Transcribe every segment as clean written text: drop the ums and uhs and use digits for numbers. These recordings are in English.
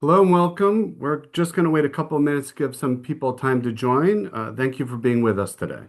Hello and welcome. We're just going to wait a couple of minutes to give some people time to join. Thank you for being with us today.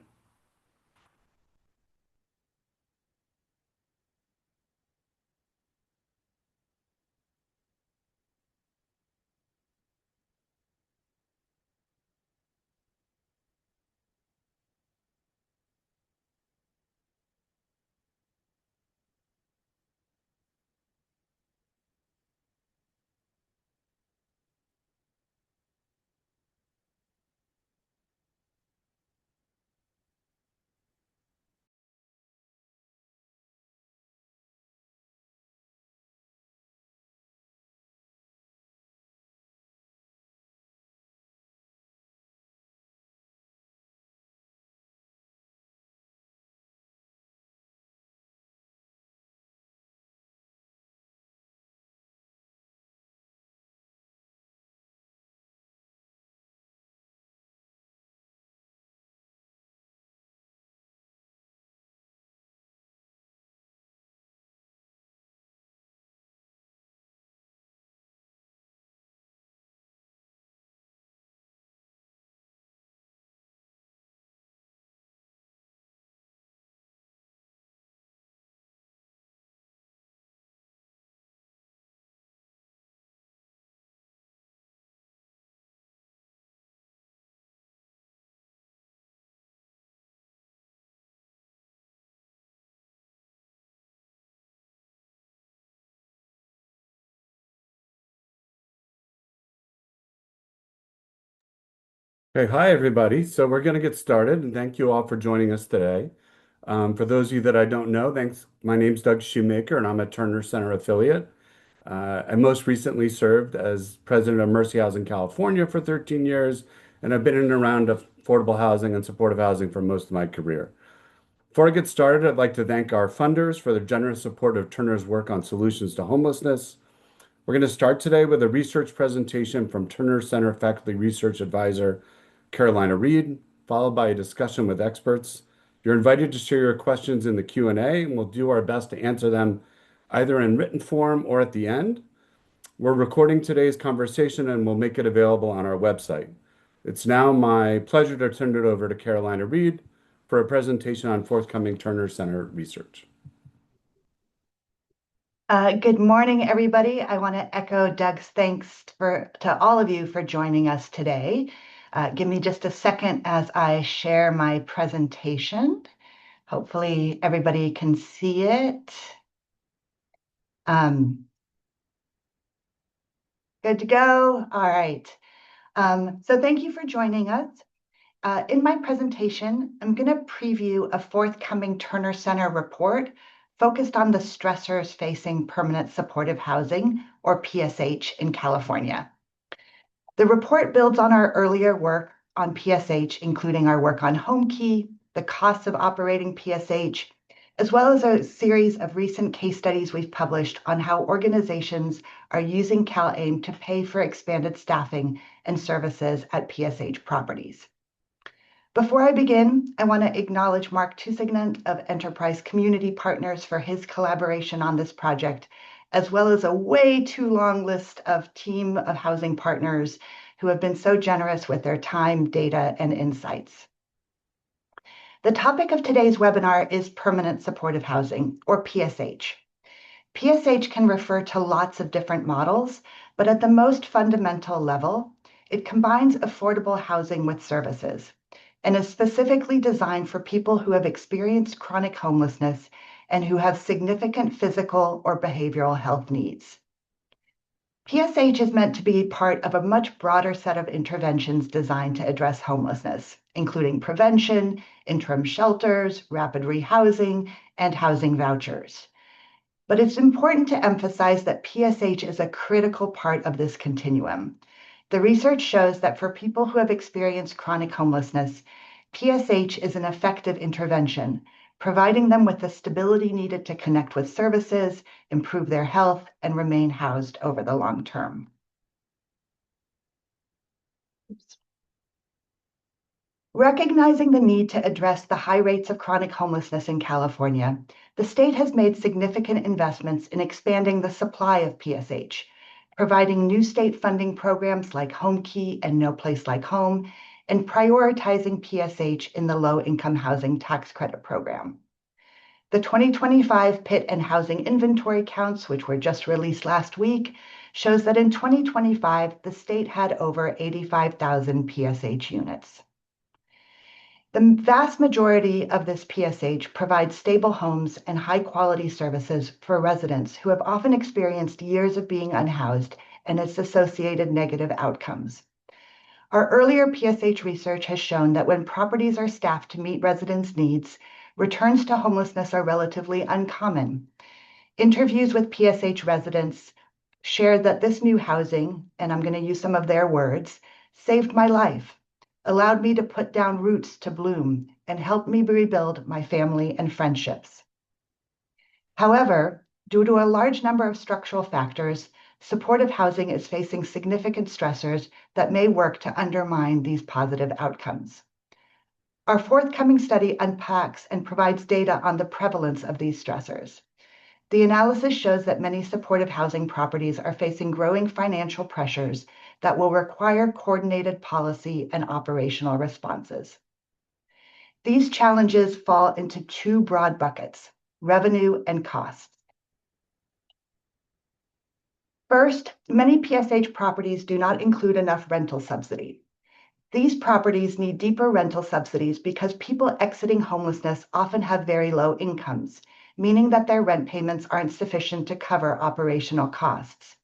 Okay, hi everybody. So we're going to get started, and thank you all for joining us today. For those of you that I don't know, thanks. My name's Doug Shoemaker, and I'm a Terner Center affiliate. I most recently served as president of Mercy Housing California for 13 years, and I've been in and around affordable housing and supportive housing for most of my career. Before I get started, I'd like to thank our funders for their generous support of Turner's work on solutions to homelessness. We're going to start today with a research presentation from Terner Center Faculty Research Advisor Carolina Reed, followed by a discussion with experts. You're invited to share your questions in the Q&A, and we'll do our best to answer them either in written form or at the end. We're recording today's conversation and we'll make it available on our website. It's now my pleasure to turn it over to Carolina Reed for a presentation on forthcoming Terner Center research. Good morning, everybody. I want to echo Doug's thanks to all of you for joining us today. Give me just a second as I share my presentation. Hopefully everybody can see it. Good to go. All right. So thank you for joining us. In my presentation, I'm going to preview a forthcoming Terner Center report focused on the stressors facing permanent supportive housing, or PSH, in California. The report builds on our earlier work on PSH, including our work on HomeKey, the costs of operating PSH, as well as a series of recent case studies we've published on how organizations are using CalAIM to pay for expanded staffing and services at PSH properties. Before I begin, I want to acknowledge Mark Tusignant of Enterprise Community Partners for his collaboration on this project, as well as a way too long list of team of housing partners who have been so generous with their time, data, and insights. The topic of today's webinar is permanent supportive housing, or PSH. PSH can refer to lots of different models, but at the most fundamental level, it combines affordable housing with services and is specifically designed for people who have experienced chronic homelessness and who have significant physical or behavioral health needs. PSH is meant to be part of a much broader set of interventions designed to address homelessness, including prevention, interim shelters, rapid rehousing, and housing vouchers. But it's important to emphasize that PSH is a critical part of this continuum. The research shows that for people who have experienced chronic homelessness, PSH is an effective intervention, providing them with the stability needed to connect with services, improve their health, and remain housed over the long term. Recognizing the need to address the high rates of chronic homelessness in California, the state has made significant investments in expanding the supply of PSH, providing new state funding programs like Home Key and No Place Like Home, and prioritizing PSH in the Low-Income Housing Tax Credit Program. The 2025 PIT and housing inventory counts, which were just released last week, shows that in 2025, the state had over 85,000 PSH units. The vast majority of this PSH provides stable homes and high-quality services for residents who have often experienced years of being unhoused and its associated negative outcomes. Our earlier PSH research has shown that when properties are staffed to meet residents' needs, returns to homelessness are relatively uncommon. Interviews with PSH residents shared that this new housing, and I'm going to use some of their words, saved my life, allowed me to put down roots to bloom, and helped me rebuild my family and friendships. However, due to a large number of structural factors, supportive housing is facing significant stressors that may work to undermine these positive outcomes. Our forthcoming study unpacks and provides data on the prevalence of these stressors. The analysis shows that many supportive housing properties are facing growing financial pressures that will require coordinated policy and operational responses. These challenges fall into two broad buckets: revenue and costs. First, many PSH properties do not include enough rental subsidy. These properties need deeper rental subsidies because people exiting homelessness often have very low incomes, meaning that their rent payments aren't sufficient to cover operational costs.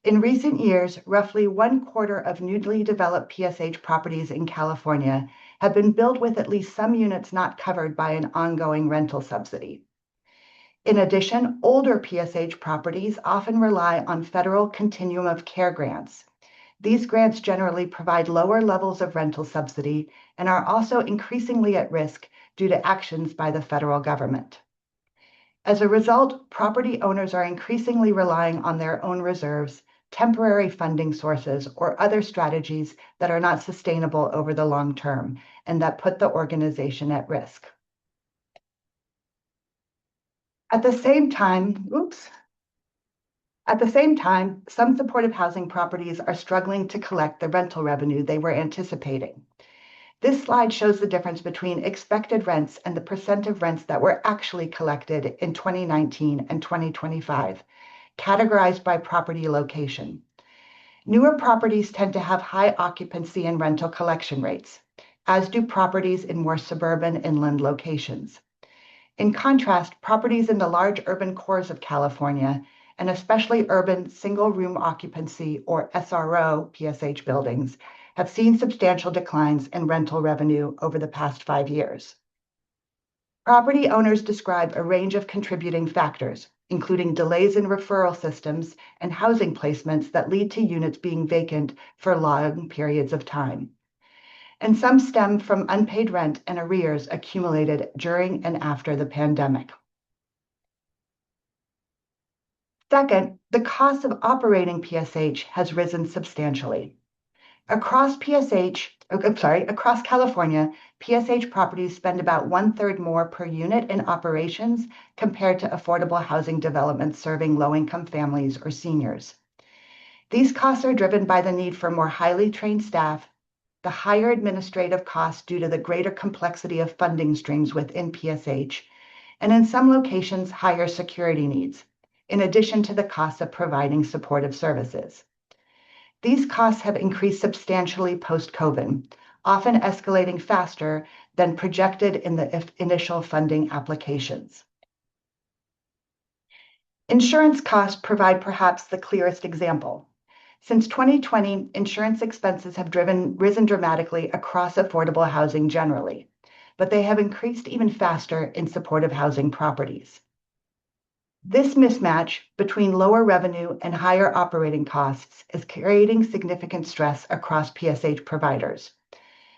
In recent years, roughly 1/4 of newly developed PSH properties in California have been built with at least some units not covered by an ongoing rental subsidy. In addition, older PSH properties often rely on federal continuum of care grants. These grants generally provide lower levels of rental subsidy and are also increasingly at risk due to actions by the federal government. As a result, property owners are increasingly relying on their own reserves, temporary funding sources, or other strategies that are not sustainable over the long term and that put the organization at risk. At the same time, some supportive housing properties are struggling to collect the rental revenue they were anticipating. This slide shows the difference between expected rents and the percent of rents that were actually collected in 2019 and 2025, categorized by property location. Newer properties tend to have high occupancy and rental collection rates, as do properties in more suburban inland locations. In contrast, properties in the large urban cores of California, and especially urban single-room occupancy or SRO PSH buildings, have seen substantial declines in rental revenue over the past 5 years. Property owners describe a range of contributing factors, including delays in referral systems and housing placements that lead to units being vacant for long periods of time. And some stem from unpaid rent and arrears accumulated during and after the pandemic. Second, the cost of operating PSH has risen substantially. Across California, PSH properties spend about 1/3 more per unit in operations compared to affordable housing developments serving low-income families or seniors. These costs are driven by the need for more highly trained staff, the higher administrative costs due to the greater complexity of funding streams within PSH, and in some locations, higher security needs, in addition to the cost of providing supportive services. These costs have increased substantially post-COVID, often escalating faster than projected in the initial funding applications. Insurance costs provide perhaps the clearest example. Since 2020, insurance expenses have risen dramatically across affordable housing generally, but they have increased even faster in supportive housing properties. This mismatch between lower revenue and higher operating costs is creating significant stress across PSH providers,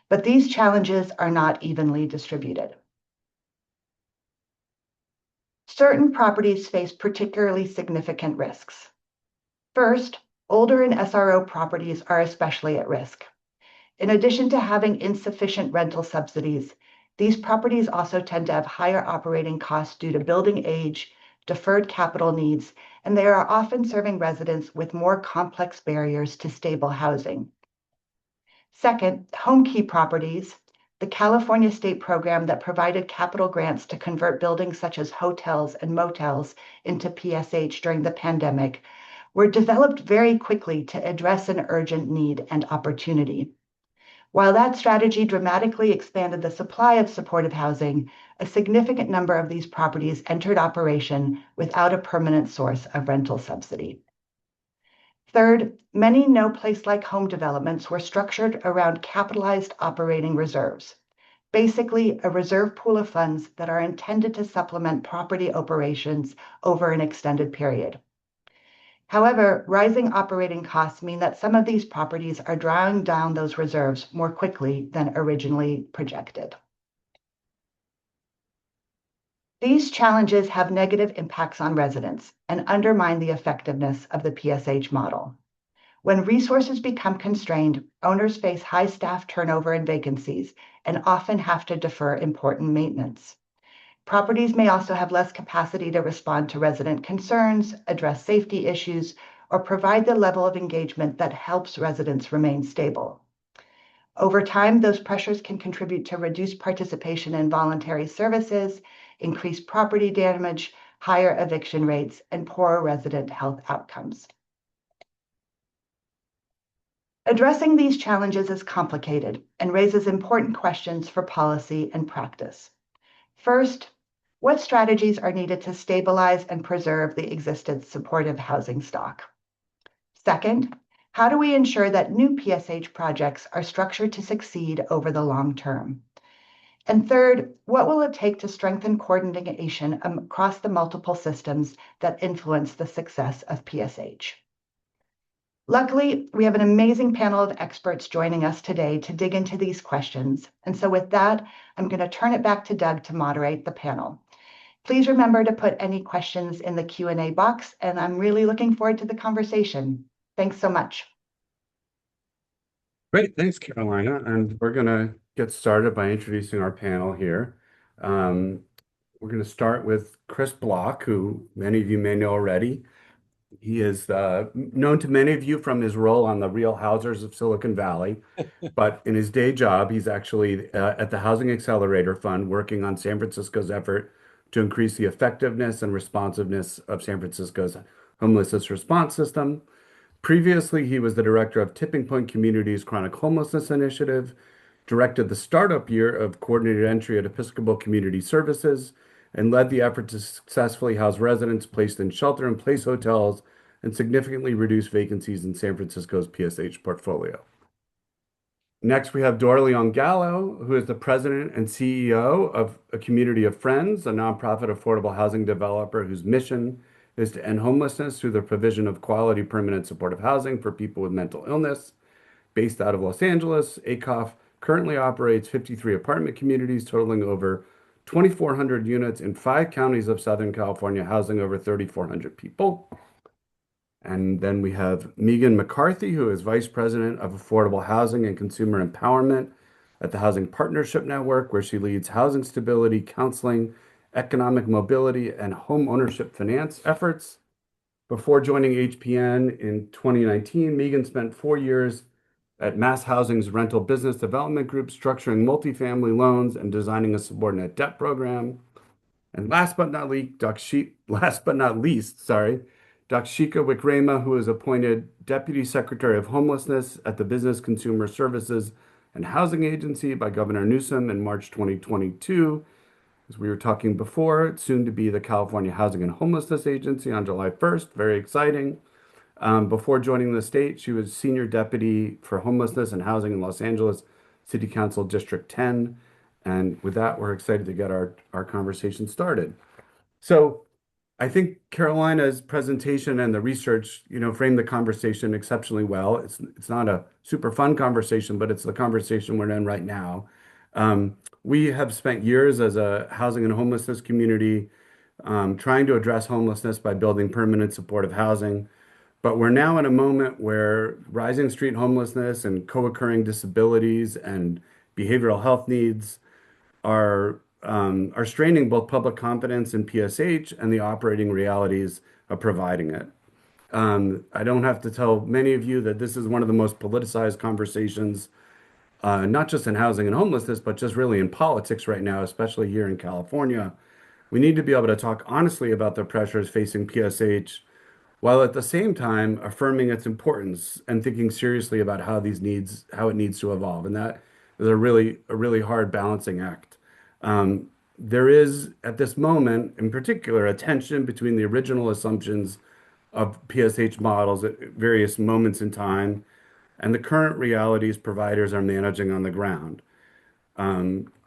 but these challenges are not evenly distributed. Certain properties face particularly significant risks. First, older and SRO properties are especially at risk. In addition to having insufficient rental subsidies, these properties also tend to have higher operating costs due to building age, deferred capital needs, and they are often serving residents with more complex barriers to stable housing. Second, home key properties, the California state program that provided capital grants to convert buildings such as hotels and motels into PSH during the pandemic, were developed very quickly to address an urgent need and opportunity. While that strategy dramatically expanded the supply of supportive housing, a significant number of these properties entered operation without a permanent source of rental subsidy. Third, many no place like home developments were structured around capitalized operating reserves, basically a reserve pool of funds that are intended to supplement property operations over an extended period. However, rising operating costs mean that some of these properties are drawing down those reserves more quickly than originally projected. These challenges have negative impacts on residents and undermine the effectiveness of the PSH model. When resources become constrained, owners face high staff turnover and vacancies and often have to defer important maintenance. Properties may also have less capacity to respond to resident concerns, address safety issues, or provide the level of engagement that helps residents remain stable. Over time, those pressures can contribute to reduced participation in voluntary services, increased property damage, higher eviction rates, and poorer resident health outcomes. Addressing these challenges is complicated and raises important questions for policy and practice. First, what strategies are needed to stabilize and preserve the existing supportive housing stock? Second, how do we ensure that new PSH projects are structured to succeed over the long term? And third, what will it take to strengthen coordination across the multiple systems that influence the success of PSH? Luckily, we have an amazing panel of experts joining us today to dig into these questions. And so with that, I'm going to turn it back to Doug to moderate the panel. Please remember to put any questions in the Q&A box, and I'm really looking forward to the conversation. Thanks so much. Great, thanks, Carolina. And we're going to get started by introducing our panel here. We're going to start with Chris Block, who many of you may know already. He is known to many of you from his role on the Real Housers of Silicon Valley, but in his day job, he's actually at the Housing Accelerator Fund working on San Francisco's effort to increase the effectiveness and responsiveness of San Francisco's homelessness response system. Previously, he was the director of Tipping Point Community's Chronic Homelessness Initiative, directed the startup year of Coordinated Entry at Episcopal Community Services, and led the effort to successfully house residents placed in shelter-in-place hotels and significantly reduce vacancies in San Francisco's PSH portfolio. Next, we have Dora Leon Gallo, who is the president and CEO of A Community of Friends, a nonprofit affordable housing developer whose mission is to end homelessness through the provision of quality permanent supportive housing for people with mental illness. Based out of Los Angeles, ACOF currently operates 53 apartment communities totaling over 2,400 units in 5 counties of Southern California, housing over 3,400 people. And then we have Megan McCarthy, who is Vice President of Affordable Housing and Consumer Empowerment at the Housing Partnership Network, where she leads housing stability, counseling, economic mobility, and home ownership finance efforts. Before joining HPN in 2019, Megan spent 4 years at Mass Housing's rental business development group, structuring multifamily loans and designing a subordinate debt program. And last but not least, Dakshika Wikrema, who was appointed Deputy Secretary of Homelessness at the Business Consumer Services and Housing Agency by Governor Newsom in March 2022. As we were talking before, soon to be the California Housing and Homelessness Agency on July 1st. Very exciting. Before joining the state, she was Senior Deputy for Homelessness and Housing in Los Angeles City Council District 10. And with that, we're excited to get our conversation started. So I think Carolina's presentation and the research, framed the conversation exceptionally well. It's not a super fun conversation, but it's the conversation we're in right now. We have spent years as a housing and homelessness community trying to address homelessness by building permanent supportive housing. But we're now in a moment where rising street homelessness and co-occurring disabilities and behavioral health needs are are straining both public confidence in PSH and the operating realities of providing it. I don't have to tell many of you that this is one of the most politicized conversations, not just in housing and homelessness, but just really in politics right now, especially here in California. We need to be able to talk honestly about the pressures facing PSH while at the same time affirming its importance and thinking seriously about how it needs to evolve. And that is a really hard balancing act. There is, at this moment, in particular, a tension between the original assumptions of PSH models at various moments in time and the current realities providers are managing on the ground.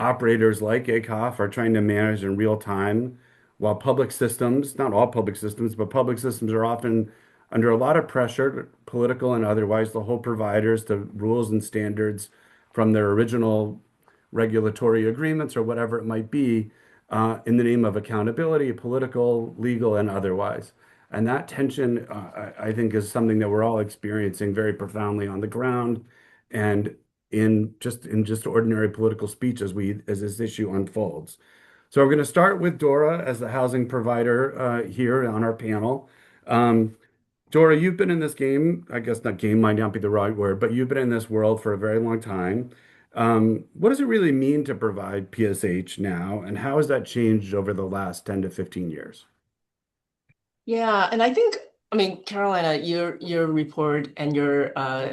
Operators like ACOF are trying to manage in real time, while public systems, not all public systems, but public systems are often under a lot of pressure, political and otherwise, to hold providers to rules and standards from their original regulatory agreements or whatever it might be, in the name of accountability, political, legal, and otherwise. And that tension, I think, is something that we're all experiencing very profoundly on the ground and in just ordinary political speech as this issue unfolds. So we're going to start with Dora as the housing provider here on our panel. Um, Dora, you've been in this game, I guess not game might not be the right word, but you've been in this world for a very long time. What does it really mean to provide PSH now, and how has that changed over the last 10 to 15 years? Yeah, and I mean, Carolina, your report and your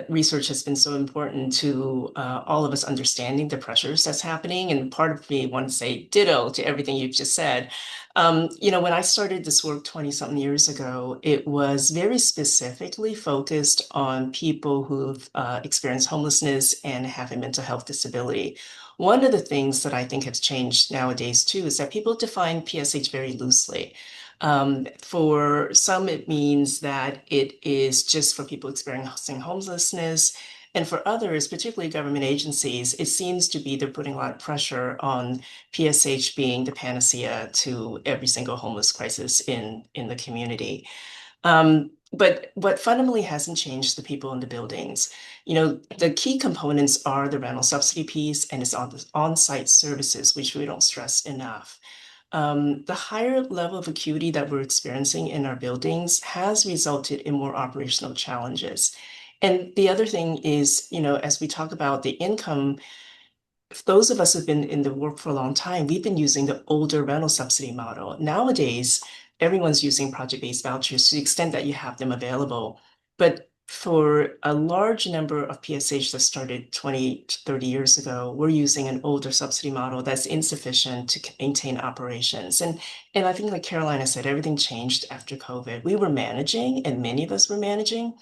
research has been so important to all of us understanding the pressures that's happening. And part of me wants to say ditto to everything you've just said. When I started this work 20 something years ago, it was very specifically focused on people who've experienced homelessness and have a mental health disability. One of the things that I think has changed nowadays too is that people define PSH very loosely. For some, it means that it is just for people experiencing homelessness. And for others, particularly government agencies, it seems to be they're putting a lot of pressure on PSH being the panacea to every single homeless crisis in the community. But what fundamentally hasn't changed the people in the buildings. The key components are the rental subsidy piece and it's on the on-site services, which we don't stress enough. The higher level of acuity that we're experiencing in our buildings has resulted in more operational challenges. And the other thing is, as we talk about the income, those of us who've been in the work for a long time, we've been using the older rental subsidy model. Nowadays, everyone's using project-based vouchers to the extent that you have them available. But for a large number of PSH that started 20 to 30 years ago, we're using an older subsidy model that's insufficient to maintain operations. And I think like Carolina said, everything changed after COVID. We were managing, and many of us were managing,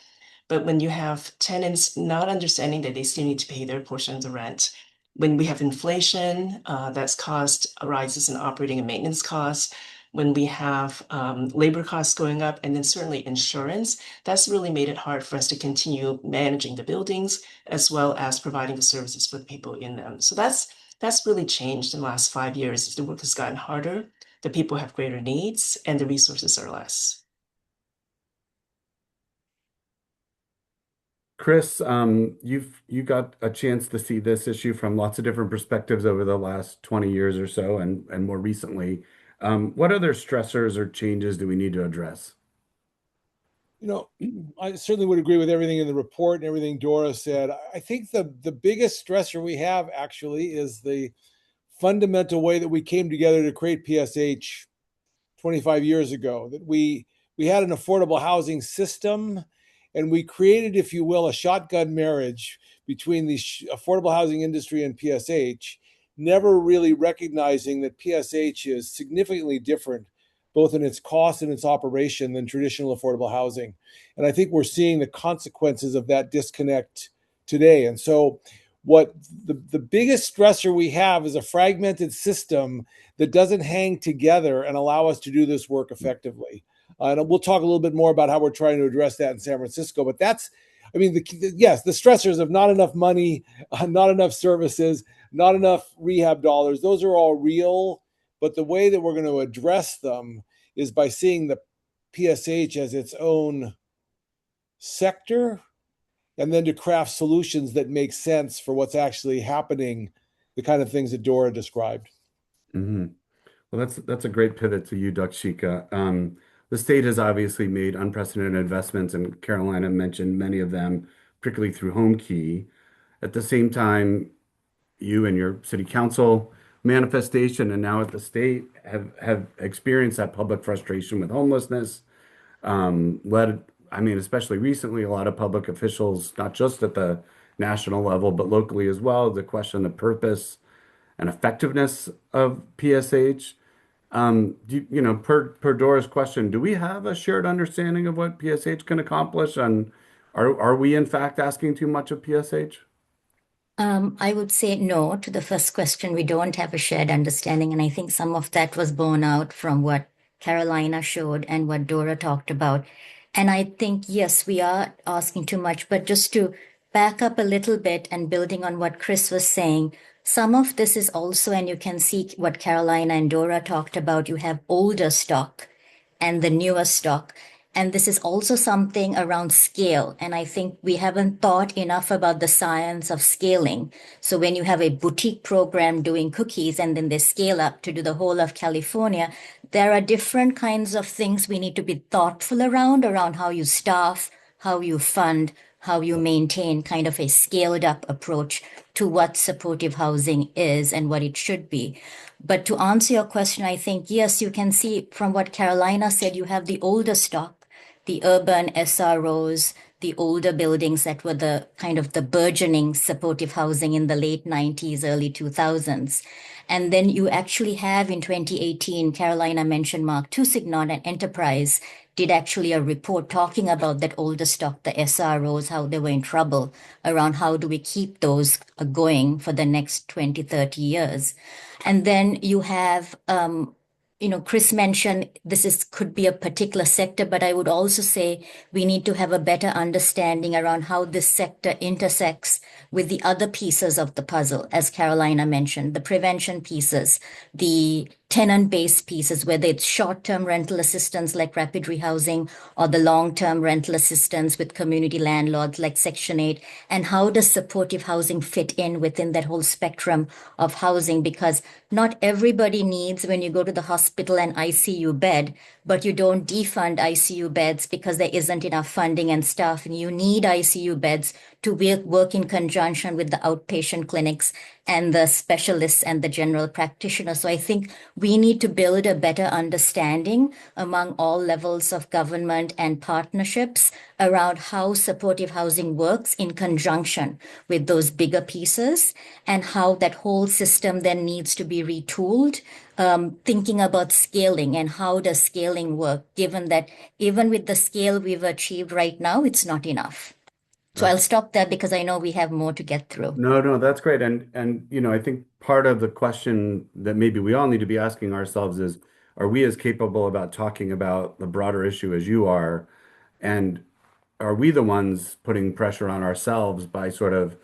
but when you have tenants not understanding that they still need to pay their portion of the rent, when we have inflation that's caused rises in operating and maintenance costs, when we have labor costs going up, and then certainly insurance, that's really made it hard for us to continue managing the buildings as well as providing the services for the people in them. So that's really changed in the last 5 years. The work has gotten harder, the people have greater needs, and the resources are less. Chris, you got a chance to see this issue from lots of different perspectives over the last 20 years or so, and more recently. What other stressors or changes do we need to address? You know, I certainly would agree with everything in the report and everything Dora said. I think the biggest stressor we have actually is the fundamental way that we came together to create PSH 25 years ago. That we had an affordable housing system, and we created, if you will, a shotgun marriage between the affordable housing industry and PSH, never really recognizing that PSH is significantly different both in its cost and its operation than traditional affordable housing. And I think we're seeing the consequences of that disconnect today. And so what the biggest stressor we have is a fragmented system that doesn't hang together and allow us to do this work effectively. And we'll talk a little bit more about how we're trying to address that in San Francisco. But yes, the stressors of not enough money, not enough services, not enough rehab dollars, those are all real. But the way that we're going to address them is by seeing the PSH as its own sector, and then to craft solutions that make sense for what's actually happening, the kind of things that Dora described. Hmm. Well, that's a great pivot to you, Dakshika. The state has obviously made unprecedented investments, and Carolina mentioned many of them, particularly through Home Key. At the same time, you and your city council manifestation and now at the state have experienced that public frustration with homelessness. Led, I mean, especially recently, a lot of public officials, not just at the national level, but locally as well, to question the purpose and effectiveness of PSH. Per Dora's question, do we have a shared understanding of what PSH can accomplish? And are we in fact asking too much of PSH? I would say no to the first question. We don't have a shared understanding. And I think some of that was borne out from what Carolina showed and what Dora talked about. And I think, yes, we are asking too much. But just to back up a little bit and building on what Chris was saying, some of this is also, and you can see what Carolina and Dora talked about, you have older stock and the newer stock. And this is also something around scale. And I think we haven't thought enough about the science of scaling. So when you have a boutique program doing cookies and then they scale up to do the whole of California, there are different kinds of things we need to be thoughtful around how you staff, how you fund, how you maintain kind of a scaled up approach to what supportive housing is and what it should be. But to answer your question, I think, yes, you can see from what Carolina said, you have the older stock, the urban SROs, the older buildings that were the kind of the burgeoning supportive housing in the late 90s, early 2000s. And then you actually have in 2018, Carolina mentioned Mark Tusignan and Enterprise did actually a report talking about that older stock, the SROs, how they were in trouble around how do we keep those going for the next 20, 30 years. And then you have Chris mentioned this is could be a particular sector, but I would also say we need to have a better understanding around how this sector intersects with the other pieces of the puzzle, as Carolina mentioned, the prevention pieces, the tenant-based pieces, whether it's short-term rental assistance like rapid rehousing or the long-term rental assistance with community landlords like Section 8, and how does supportive housing fit in within that whole spectrum of housing? Because not everybody needs, when you go to the hospital, an ICU bed, but you don't defund ICU beds because there isn't enough funding and staff, and you need ICU beds to work in conjunction with the outpatient clinics and the specialists and the general practitioners. So I think we need to build a better understanding among all levels of government and partnerships around how supportive housing works in conjunction with those bigger pieces and how that whole system then needs to be retooled. Thinking about scaling and how does scaling work, given that even with the scale we've achieved right now, it's not enough. So I'll stop there because I know we have more to get through. No, that's great. I think part of the question that maybe we all need to be asking ourselves is, are we as capable about talking about the broader issue as you are? And are we the ones putting pressure on ourselves by sort of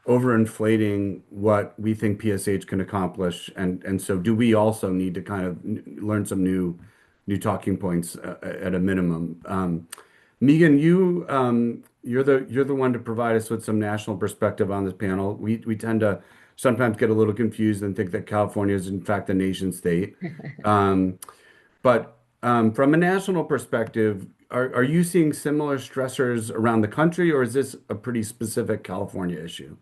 overinflating what we think PSH can accomplish? And so do we also need to kind of learn some new talking points at a minimum? Megan, you're the one to provide us with some national perspective on this panel. We tend to sometimes get a little confused and think that California is in fact a nation state. Um, but from a national perspective, are you seeing similar stressors around the country, or is this a pretty specific California issue?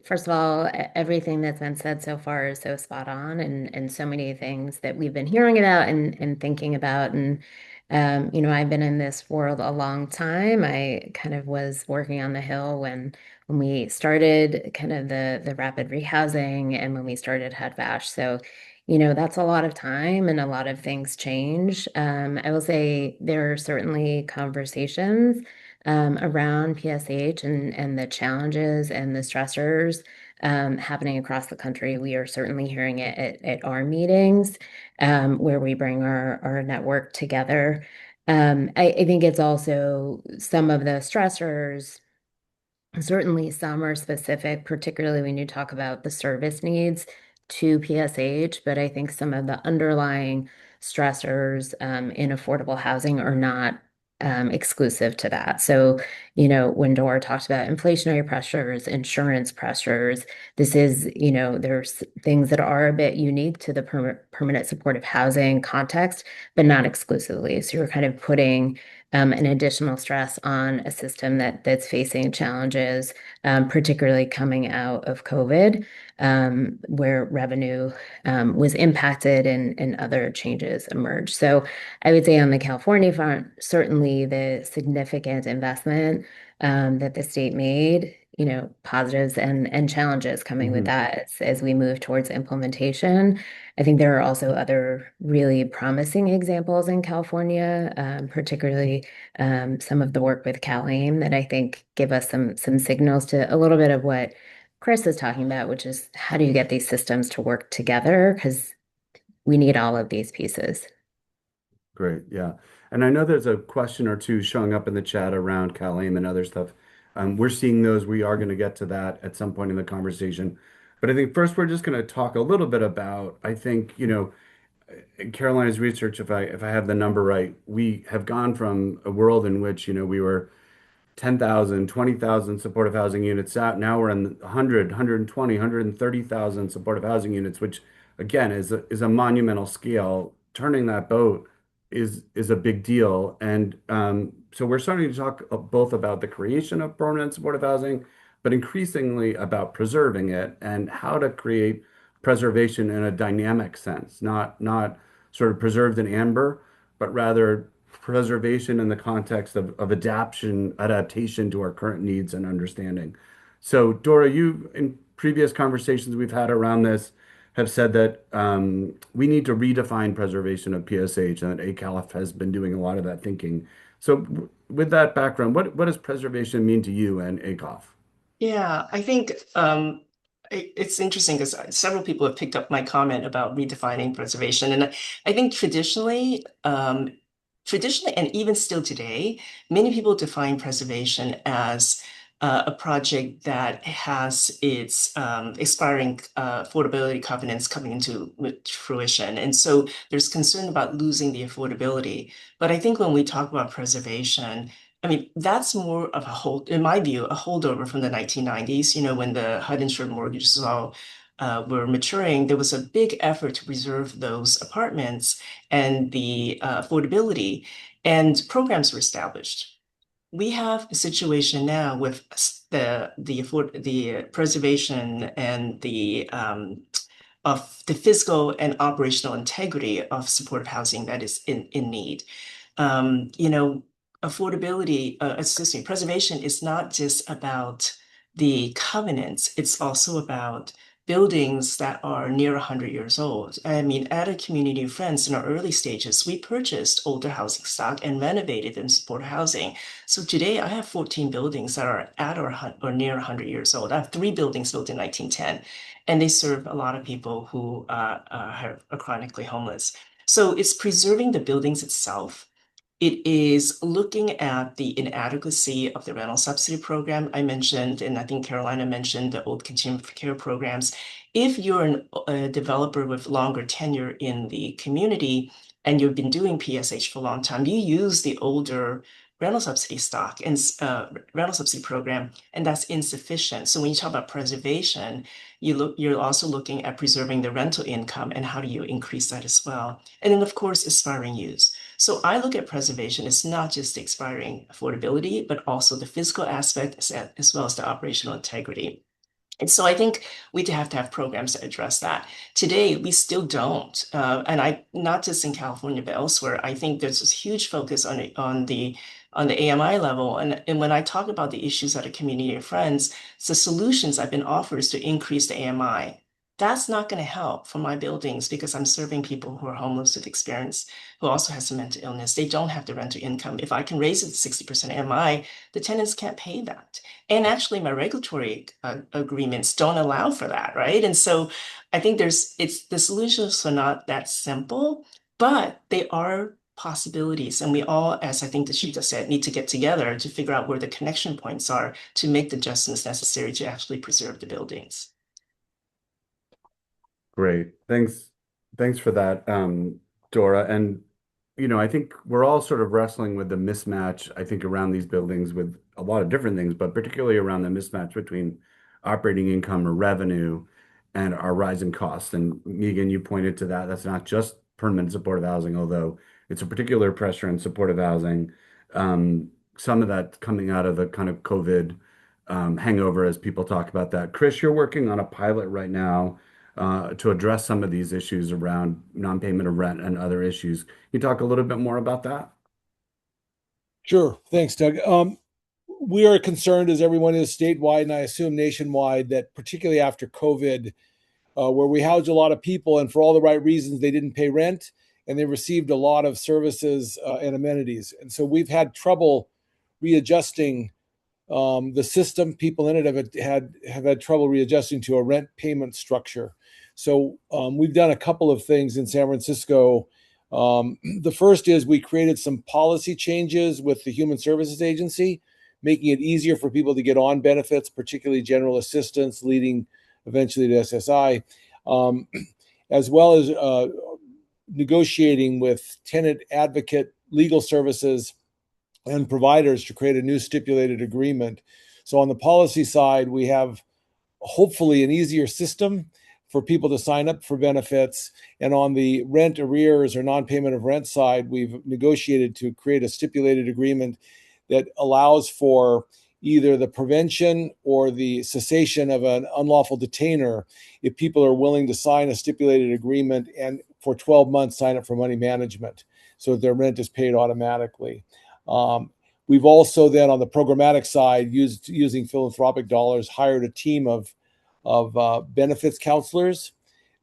First of all, everything that's been said so far is so spot on, and so many things that we've been hearing about and thinking about. And, I've been in this world a long time. I kind of was working on the Hill when we started kind of the rapid rehousing and when we started HUD-VASH. So, that's a lot of time and a lot of things change. I will say there are certainly conversations around PSH and the challenges and the stressors happening across the country. We are certainly hearing it at our meetings where we bring our network together. I think it's also some of the stressors. Certainly, some are specific, particularly when you talk about the service needs to PSH, but I think some of the underlying stressors in affordable housing are not exclusive to that. So, when Dora talked about inflationary pressures, insurance pressures, this is, there's things that are a bit unique to the permanent supportive housing context, but not exclusively. So you're kind of putting an additional stress on a system that's facing challenges, particularly coming out of COVID, where revenue was impacted and other changes emerged. So I would say on the California front, certainly the significant investment that the state made, positives and challenges coming with that as we move towards implementation. I think there are also other really promising examples in California, particularly some of the work with CalAIM that I think give us some signals to a little bit of what Chris is talking about, which is how do you get these systems to work together? Because we need all of these pieces. Great. Yeah. And I know there's a question or two showing up in the chat around CalAIM and other stuff. We're seeing those. We are going to get to that at some point in the conversation. But I think first we're just going to talk a little bit about, I think, in Carolina's research, if I have the number right, we have gone from a world in which, we were 10,000, 20,000 supportive housing units out. Now we're in 100, 120, 130,000 supportive housing units, which again is a monumental scale. Turning that boat is a big deal. And so we're starting to talk both about the creation of permanent supportive housing, but increasingly about preserving it and how to create preservation in a dynamic sense, not sort of preserved in amber, but rather preservation in the context of adaptation to our current needs and understanding. So, Dora, you in previous conversations we've had around this have said that we need to redefine preservation of PSH, and that ACALF has been doing a lot of that thinking. So, with that background, what does preservation mean to you and ACALF? Yeah, I think it's interesting because several people have picked up my comment about redefining preservation, and I think traditionally, and even still today, many people define preservation as a project that has its expiring affordability covenants coming into fruition, and so there's concern about losing the affordability. But I think when we talk about preservation, I mean, that's more of in my view, a holdover from the 1990s, when the HUD-insured mortgages all were maturing. There was a big effort to preserve those apartments and the affordability, and programs were established. We have a situation now with the preservation and of the physical and operational integrity of supportive housing that is in need. Um, you know, preservation is not just about the covenants, it's also about buildings that are near 100 years old. I mean, at a community of friends in our early stages, we purchased older housing stock and renovated them support housing. So today I have 14 buildings that are at or near 100 years old. I have 3 buildings built in 1910, and they serve a lot of people who are chronically homeless. So it's preserving the buildings itself. It is looking at the inadequacy of the rental subsidy program I mentioned, and I think Carolina mentioned the old continuum of care programs. If you're a developer with longer tenure in the community and you've been doing PSH for a long time, you use the older rental subsidy stock and rental subsidy program, and that's insufficient. So when you talk about preservation, you're also looking at preserving the rental income and how do you increase that as well. And then of course, aspiring use. So I look at preservation as not just the expiring affordability, but also the physical aspect as well as the operational integrity. And so I think we have to have programs that address that. Today, we still don't. Not just in California, but elsewhere, I think there's this huge focus on the AMI level. And when I talk about the issues at a community of friends, the solutions I've been offered is to increase the AMI. That's not going to help for my buildings because I'm serving people who are homeless with experience, who also has some mental illness. They don't have the rental income. If I can raise it to 60% AMI, the tenants can't pay that. And actually, my regulatory agreements don't allow for that, right? And so I think the solutions are not that simple, but they are possibilities. And we all, as I think the Shita said, need to get together to figure out where the connection points are to make the adjustments necessary to actually preserve the buildings. Great. Thanks for that, Dora. And I think we're all sort of wrestling with the mismatch, I think, around these buildings with a lot of different things, but particularly around the mismatch between operating income or revenue and our rising costs. And Megan, you pointed to that. That's not just permanent supportive housing, although it's a particular pressure in supportive housing. Some of that coming out of the kind of COVID hangover as people talk about that. Chris, you're working on a pilot right now to address some of these issues around non-payment of rent and other issues. Can you talk a little bit more about that? Sure. Thanks, Doug. We are concerned, as everyone is statewide, and I assume nationwide, that particularly after COVID, where we housed a lot of people, and for all the right reasons, they didn't pay rent, and they received a lot of services and amenities. And so we've had trouble readjusting the system. People in it have had trouble readjusting to a rent payment structure. So we've done a couple of things in San Francisco. The first is we created some policy changes with the Human Services Agency, making it easier for people to get on benefits, particularly general assistance, leading eventually to SSI, um, as well as negotiating with tenant advocate legal services and providers to create a new stipulated agreement. So on the policy side, we have hopefully an easier system for people to sign up for benefits. And on the rent arrears or non-payment of rent side, we've negotiated to create a stipulated agreement that allows for either the prevention or the cessation of an unlawful detainer if people are willing to sign a stipulated agreement and for 12 months sign up for money management so that their rent is paid automatically. We've also then on the programmatic side, using philanthropic dollars, hired a team of benefits counselors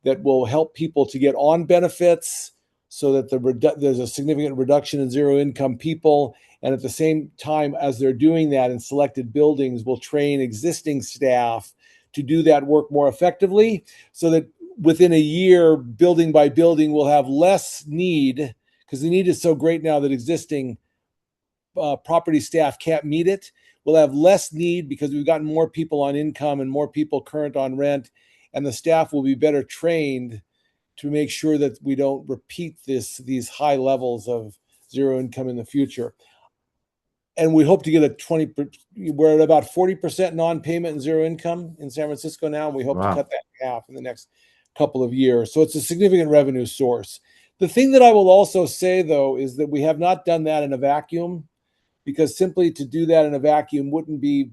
that will help people to get on benefits so that there's a significant reduction in zero income people. And at the same time, as they're doing that in selected buildings, will train existing staff to do that work more effectively so that within a year, building by building, we'll have less need because the need is so great now that existing property staff can't meet it. We'll have less need because we've gotten more people on income and more people current on rent, and the staff will be better trained to make sure that we don't repeat these high levels of zero income in the future. And we hope to get we're at about 40% non-payment and zero income in San Francisco now, and we hope to Wow. cut that in half in the next couple of years. So it's a significant revenue source. The thing that I will also say, though, is that we have not done that in a vacuum, because simply to do that in a vacuum wouldn't be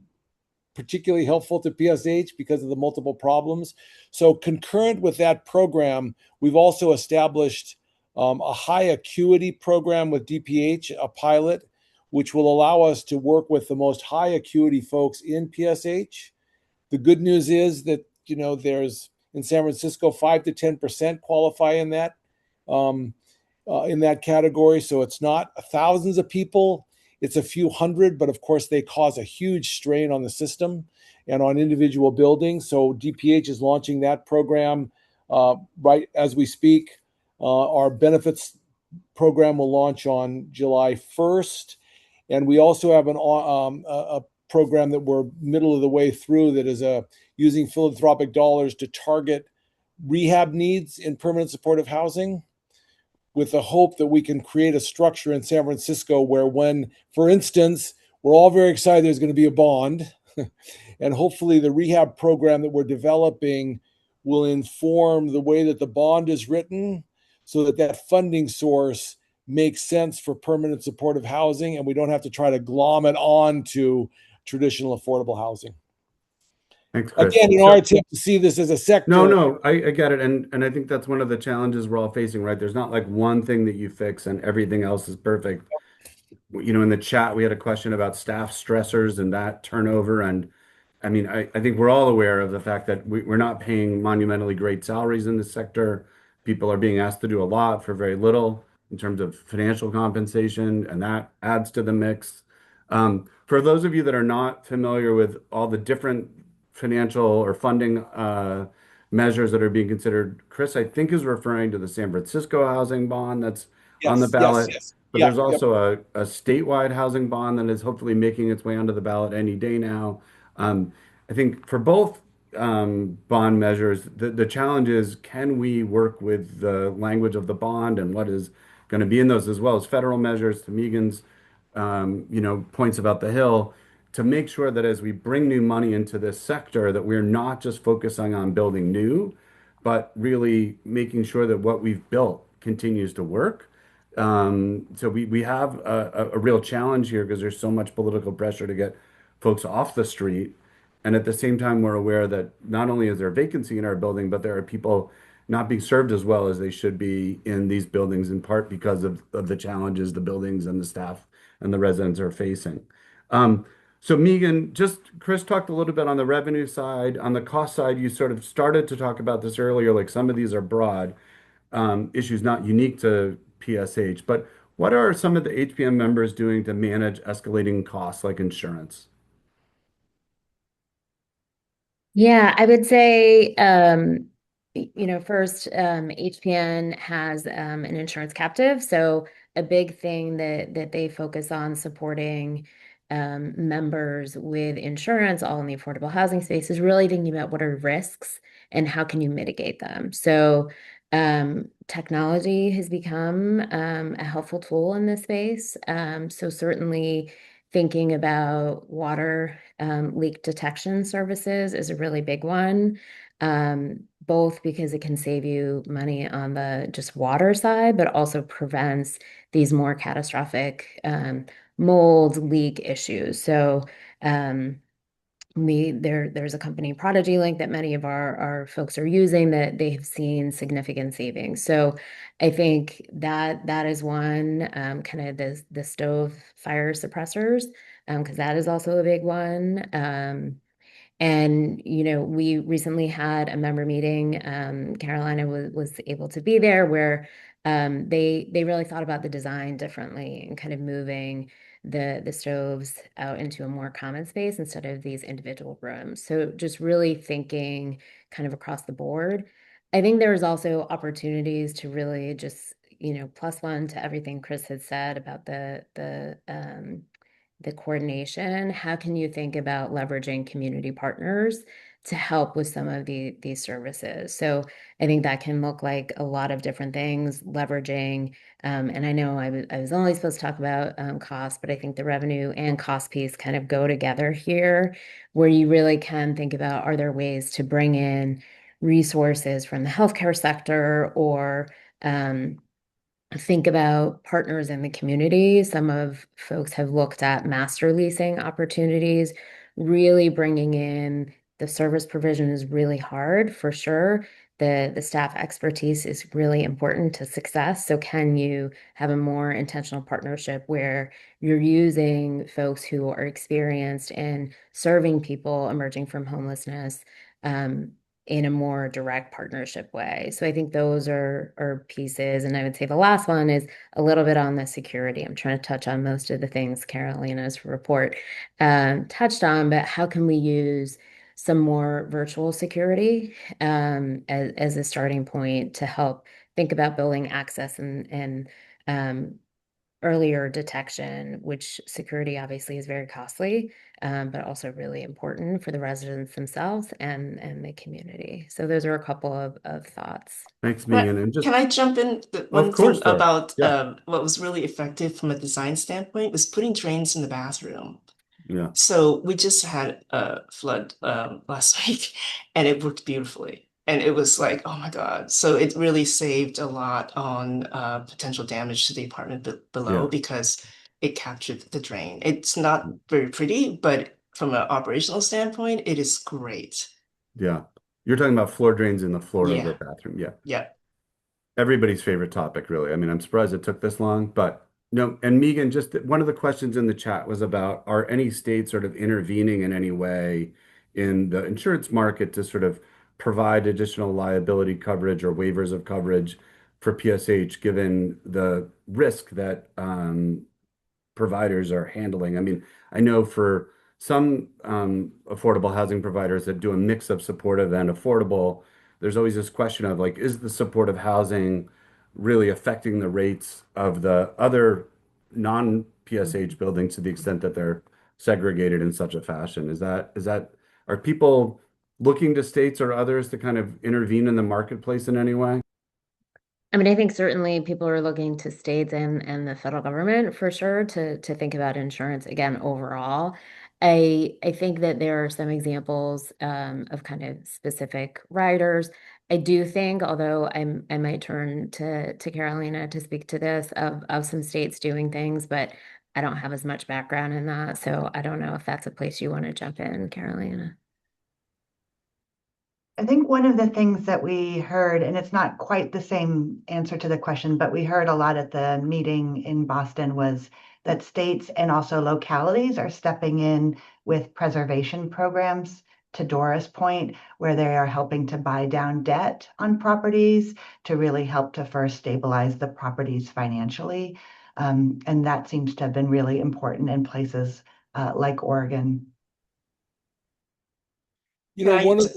particularly helpful to PSH because of the multiple problems. So concurrent with that program, we've also established a high acuity program with DPH, a pilot, which will allow us to work with the most high acuity folks in PSH. The good news is that, there's in San Francisco, 5 to 10% qualify um, in that category. So it's not thousands of people, it's a few hundred, but of course they cause a huge strain on the system and on individual buildings. So DPH is launching that program right as we speak. Our benefits program will launch on July 1st. And we also have a program that we're middle of the way through that is using philanthropic dollars to target rehab needs in permanent supportive housing, with the hope that we can create a structure in San Francisco where when, for instance, we're all very excited there's going to be a bond, and hopefully the rehab program that we're developing will inform the way that the bond is written so that that funding source makes sense for permanent supportive housing and we don't have to try to glom it on to traditional affordable housing. Thanks, Chris. Again, in our attempt to see this as a No, sector. no, I get it. And I think that's one of the challenges we're all facing, right? There's not like one thing that you fix and everything else is perfect. In the chat, we had a question about staff stressors and that turnover. And I mean, I think we're all aware of the fact that we're not paying monumentally great salaries in this sector. People are being asked to do a lot for very little in terms of financial compensation, and that adds to the mix. For those of you that are not familiar with all the different financial or funding measures that are being considered, Chris, I think is referring to the San Francisco housing bond that's on the Yes, yes, ballot. yes. But Yeah, there's yep. also a statewide housing bond that is hopefully making its way onto the ballot any day now. Um, I think for both bond measures, the challenge is can we work with the language of the bond and what is going to be in those, as well as federal measures, to Megan's, points about the Hill, to make sure that as we bring new money into this sector, that we're not just focusing on building new, but really making sure that what we've built continues to work. So we have a real challenge here because there's so much political pressure to get folks off the street. And at the same time, we're aware that not only is there a vacancy in our building, but there are people not being served as well as they should be in these buildings, in part because of the challenges the buildings and the staff and the residents are facing. So Megan, just Chris talked a little bit on the revenue side. On the cost side, you sort of started to talk about this earlier, like some of these are broad issues not unique to PSH, but what are some of the HPM members doing to manage escalating costs like insurance? Yeah, I would say, first, HPN has an insurance captive. So a big thing that they focus on supporting members with insurance, all in the affordable housing space, is really thinking about what are risks and how can you mitigate them. So technology has become a helpful tool in this space. So certainly thinking about water leak detection services is a really big one, both because it can save you money on the just water side, but also prevents these more catastrophic mold leak issues. So there's a company, Prodigy Link, that many of our folks are using, that they have seen significant savings. So I think that is one, kind of the stove fire suppressors, because that is also a big one. And we recently had a member meeting. Carolina was able to be there, where they really thought about the design differently and kind of moving the stoves out into a more common space instead of these individual rooms. So just really thinking kind of across the board. I think there's also opportunities to really just, plus one to everything Chris had said about the coordination. How can you think about leveraging community partners to help with some of these services? So I think that can look like a lot of different things, leveraging. And I know I was only supposed to talk about cost, but I think the revenue and cost piece kind of go together here, where you really can think about, are there ways to bring in resources from the healthcare sector, or think about partners in the community. Some of folks have looked at master leasing opportunities. Really bringing in the service provision is really hard, for sure. The staff expertise is really important to success. So can you have a more intentional partnership where you're using folks who are experienced in serving people emerging from homelessness, in a more direct partnership way? So I think those are pieces. And I would say the last one is a little bit on the security. I'm trying to touch on most of the things Carolina's report touched on, but how can we use some more virtual security as a starting point to help think about building access and earlier detection, which security obviously is very costly, but also really important for the residents themselves and the community. So those are a couple of thoughts. Thanks, Can I, Megan. And just, can I jump in? The of one thing course, Laura. about Yeah, what was really effective from a design standpoint was putting drains in the bathroom. yeah, So we just had a flood last week, and it worked beautifully. And it was like, oh my God. So it really saved a lot on potential damage to the apartment below, yeah, because it captured the drain. It's not very pretty, but from an operational standpoint, it is great. yeah. You're talking about floor drains in the floor of the Yeah. bathroom. Yeah. Yeah. Everybody's favorite topic, really. I mean, I'm surprised it took this long, but no. And Megan, just one of the questions in the chat was about, are any states sort of intervening in any way in the insurance market to sort of provide additional liability coverage or waivers of coverage for PSH, given the risk that providers are handling? I mean, I know for some affordable housing providers that do a mix of supportive and affordable, there's always this question of like, is the supportive housing really affecting the rates of the other non-PSH buildings to the extent that they're segregated in such a fashion? Are people looking to states or others to kind of intervene in the marketplace in any way? I mean, I think certainly people are looking to states and the federal government for sure to think about insurance again overall. I think that there are some examples of kind of specific riders. I do think, although I might turn to Carolina to speak to this of some states doing things, but I don't have as much background in that, so I don't know if that's a place you want to jump in, Carolina. I think one of the things that we heard, and it's not quite the same answer to the question, but we heard a lot at the meeting in Boston, was that states and also localities are stepping in with preservation programs, to Dora's point, where they are helping to buy down debt on properties to really help to first stabilize the properties financially. And that seems to have been really important in places like Oregon. You know, Right.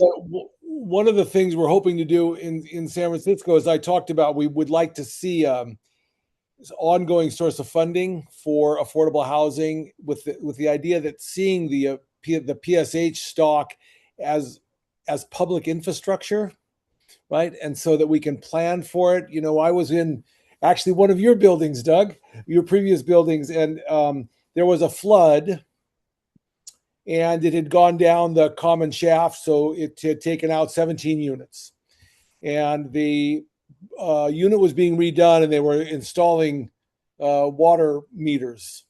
one of the things we're hoping to do in San Francisco, as I talked about, we would like to see this ongoing source of funding for affordable housing, with the idea that seeing the PSH stock as public infrastructure, right? And so that we can plan for it. You know, I was in actually one of your buildings, Doug, your previous buildings, and there was a flood and it had gone down the common shaft, so it had taken out 17 units. And the unit was being redone, and they were installing water meters,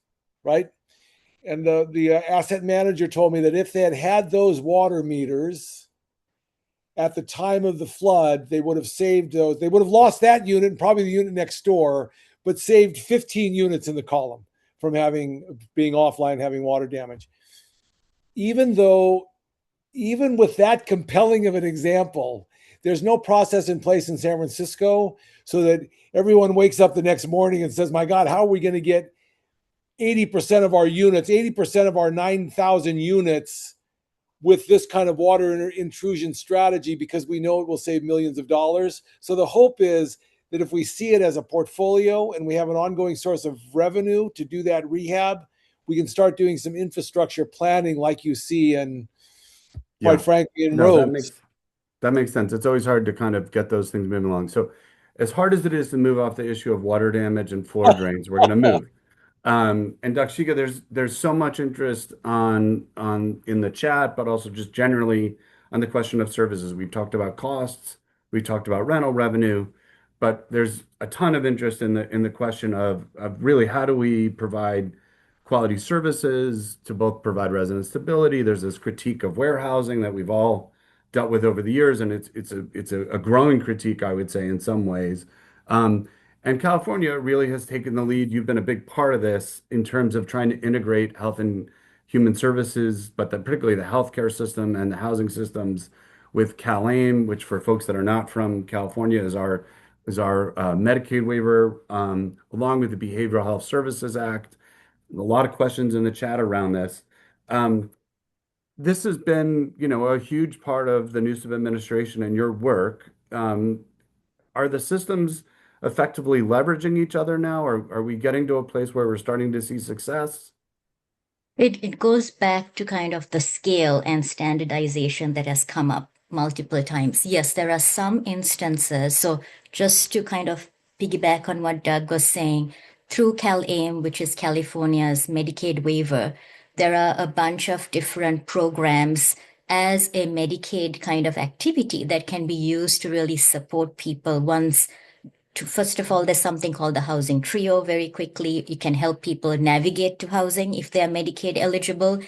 right? And the asset manager told me that if they had had those water meters at the time of the flood, they would have saved those. They would have lost that unit and probably the unit next door, but saved 15 units in the column from being offline, having water damage. Even with that compelling of an example, there's no process in place in San Francisco so that everyone wakes up the next morning and says, my God, how are we going to get 80% of our units, 80% of our 9,000 units with this kind of water intrusion strategy, because we know it will save millions of dollars. So the hope is that if we see it as a portfolio and we have an ongoing source of revenue to do that rehab, we can start doing some infrastructure planning like you see in, quite Yeah. frankly, in No, roads. that makes sense. It's always hard to kind of get those things moving along. So, as hard as it is to move off the issue of water damage and floor drains, we're going to move. And Dakshika, there's so much interest on in the chat, but also just generally on the question of services. We've talked about costs, we've talked about rental revenue, but there's a ton of interest in the question of really how do we provide quality services to both provide resident stability. There's this critique of warehousing that we've all dealt with over the years, and it's a growing critique, I would say, in some ways. And California really has taken the lead. You've been a big part of this in terms of trying to integrate health and human services, but particularly the healthcare system and the housing systems with CalAIM, which for folks that are not from California is our Medicaid waiver, along with the Behavioral Health Services Act. A lot of questions in the chat around this. Um, this has been, a huge part of the Newsom administration and your work. Are the systems effectively leveraging each other now? Or are we getting to a place where we're starting to see success? It goes back to kind of the scale and standardization that has come up multiple times. Yes, there are some instances. So just to kind of piggyback on what Doug was saying, through CalAIM, which is California's Medicaid waiver, there are a bunch of different programs as a Medicaid kind of activity that can be used to really support people once first of all, there's something called the housing trio. Very quickly, it can help people navigate to housing if they're Medicaid eligible.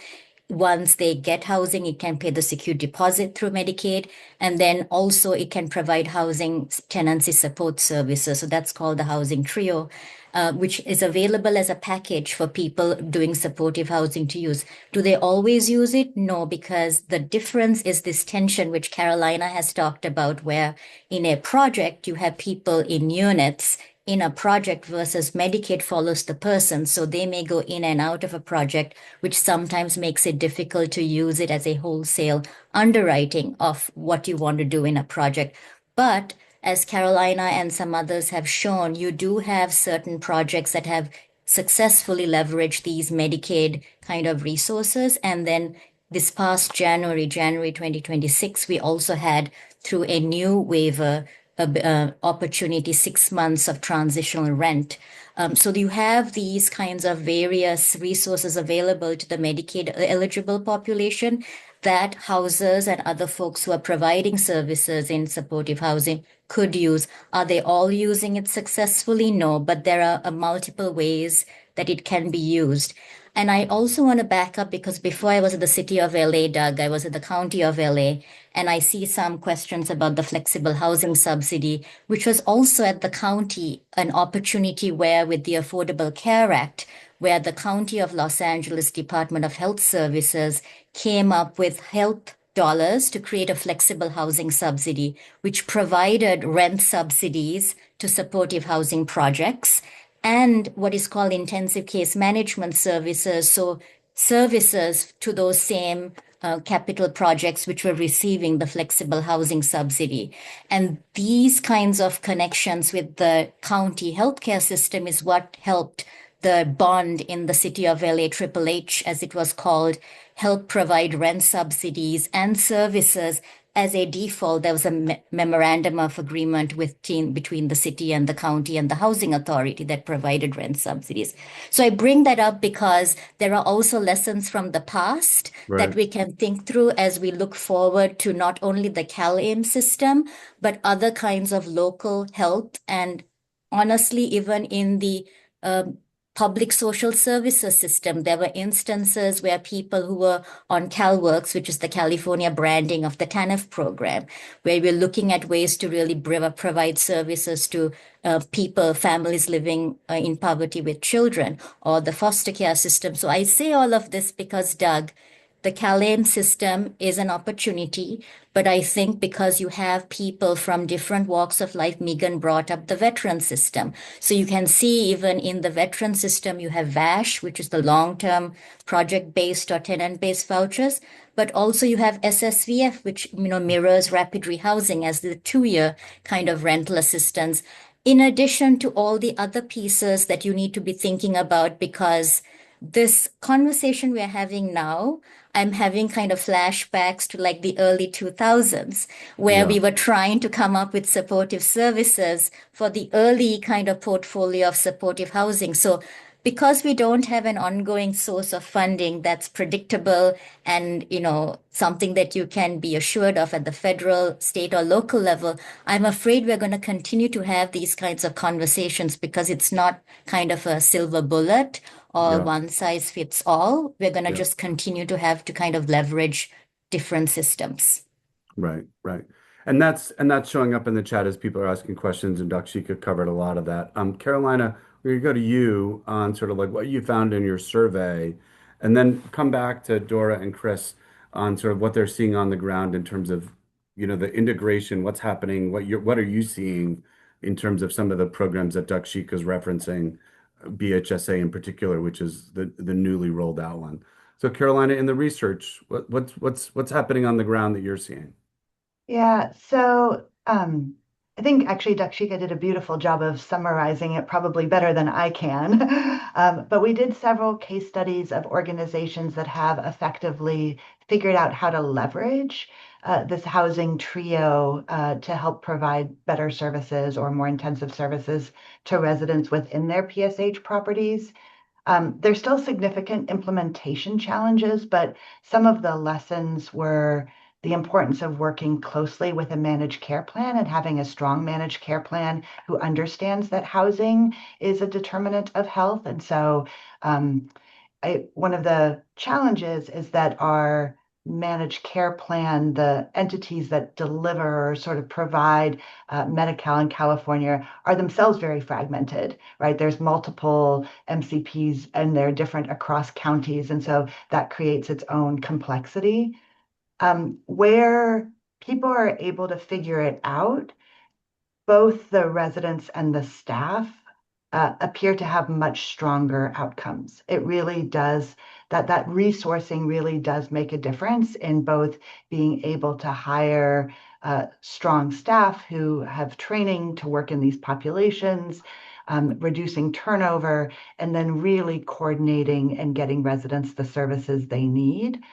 Once they get housing, it can pay the secure deposit through Medicaid. And then also it can provide housing tenancy support services. So that's called the housing trio, which is available as a package for people doing supportive housing to use. Do they always use it? No, because the difference is this tension, which Carolina has talked about, where in a project, you have people in units in a project versus Medicaid follows the person. So they may go in and out of a project, which sometimes makes it difficult to use it as a wholesale underwriting of what you want to do in a project. But as Carolina and some others have shown, you do have certain projects that have successfully leveraged these Medicaid kind of resources. And then this past January 2026, we also had, through a new waiver, opportunity, 6 months of transitional rent. So you have these kinds of various resources available to the Medicaid eligible population that houses and other folks who are providing services in supportive housing could use. Are they all using it successfully? No, but there are multiple ways that it can be used. And I also want to back up because before I was at the city of LA, Doug, I was at the county of LA, and I see some questions about the flexible housing subsidy, which was also at the county an opportunity where, with the Affordable Care Act, where the County of Los Angeles Department of Health Services came up with health dollars to create a flexible housing subsidy, which provided rent subsidies to supportive housing projects and what is called intensive case management services. So services to those same capital projects which were receiving the flexible housing subsidy. And these kinds of connections with the county healthcare system is what helped the bond in the city of LA, Triple H, as it was called, help provide rent subsidies and services as a default. There was a memorandum of agreement between the city and the county and the housing authority that provided rent subsidies. So I bring that up because there are also lessons from the past that we can think through as we look forward to not only the CalAIM system, but other kinds of local health and honestly, even in the public social services system. There were instances where people who were on CalWorks, which is the California branding of the TANF program, where we're looking at ways to really provide services to people, families living in poverty with children, or the foster care system. So I say all of this because, Doug, the CalAIM system is an opportunity, but I think because you have people from different walks of life, Megan brought up the veteran system. So you can see even in the veteran system, you have VASH, which is the long-term project-based or tenant-based vouchers, but also you have SSVF, which mirrors rapid rehousing as the 2-year kind of rental assistance, in addition to all the other pieces that you need to be thinking about, because this conversation we're having now, I'm having kind of flashbacks to like the early 2000s, where we were trying to come up with supportive services for the early kind of portfolio of supportive housing. So because we don't have an ongoing source of funding that's predictable and, something that you can be assured of at the federal, state, or local level, I'm afraid we're going to continue to have these kinds of conversations because it's not kind of a silver bullet or one size fits all. We're going to just continue to have to kind of leverage different systems. Right, right. And that's showing up in the chat as people are asking questions, and Dakshika covered a lot of that. Carolina, we're gonna go to you on sort of like what you found in your survey, and then come back to Dora and Chris on sort of what they're seeing on the ground in terms of, the integration, what's happening, what are you seeing in terms of some of the programs that Dakshika is referencing, BHSA in particular, which is the newly rolled out one. So Carolina, in the research, what's happening on the ground that you're seeing? Yeah, so I think actually Dakshika did a beautiful job of summarizing it, probably better than I can. But we did several case studies of organizations that have effectively figured out how to leverage this housing trio to help provide better services or more intensive services to residents within their PSH properties. There's still significant implementation challenges, but some of the lessons were the importance of working closely with a managed care plan and having a strong managed care plan who understands that housing is a determinant of health. And so one of the challenges is that our managed care plan, the entities that deliver or sort of provide Medi-Cal in California are themselves very fragmented, right? There's multiple MCPs and they're different across counties. And so that creates its own complexity. Where people are able to figure it out, both the residents and the staff appear to have much stronger outcomes. It really does, that resourcing really does make a difference in both being able to hire strong staff who have training to work in these populations, reducing turnover, and then really coordinating and getting residents the services they need.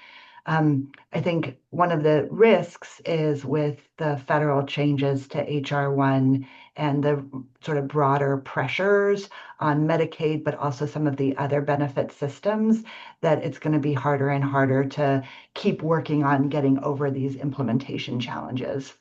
I think one of the risks is with the federal changes to HR1 and the sort of broader pressures on Medicaid, but also some of the other benefit systems, that it's going to be harder and harder to keep working on getting over these implementation challenges.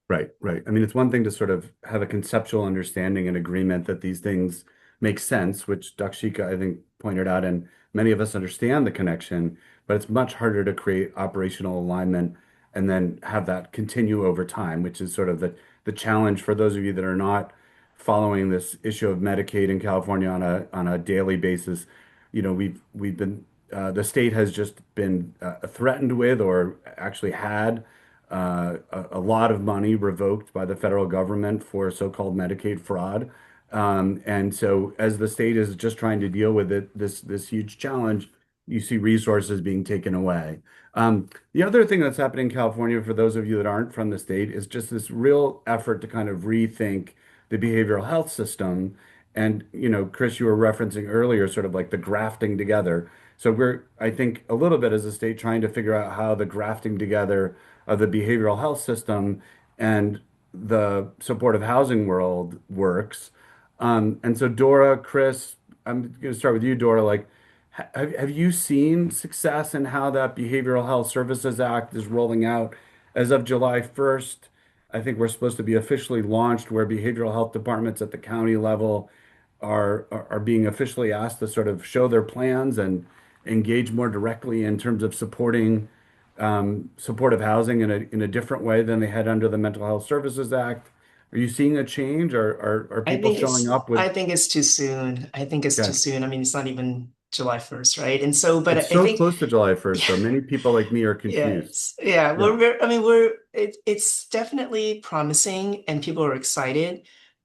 Right, right. I mean, it's one thing to sort of have a conceptual understanding and agreement that these things make sense, which Dakshika, I think, pointed out, and many of us understand the connection, but it's much harder to create operational alignment and then have that continue over time, which is sort of the challenge for those of you that are not following this issue of Medicaid in California on a daily basis. You know, we've been the state has just been threatened with or actually had a lot of money revoked by the federal government for so-called Medicaid fraud. And so as the state is just trying to deal with this huge challenge, you see resources being taken away. The other thing that's happening in California, for those of you that aren't from the state, is just this real effort to kind of rethink the behavioral health system. And, you know, Chris, you were referencing earlier, sort of like the grafting together. So we're, I think, a little bit as a state trying to figure out how the grafting together of the behavioral health system and the supportive housing world works. And so Dora, Chris, I'm going to start with you, Dora. Like, have you seen success in how that Behavioral Health Services Act is rolling out as of July 1st? I think we're supposed to be officially launched where behavioral health departments at the county level are being officially asked to sort of show their plans and engage more directly in terms of supporting supportive housing in a different way than they had under the Mental Health Services Act. Are you seeing a change? Are people showing up I with? think it's too soon. I think it's too Okay, soon. I mean, it's not even July 1st, right? And so, but it's I so think, close to July 1st, yeah, though. Many people like me are confused. yes, yeah, Yeah, I mean, it's definitely promising and people are excited.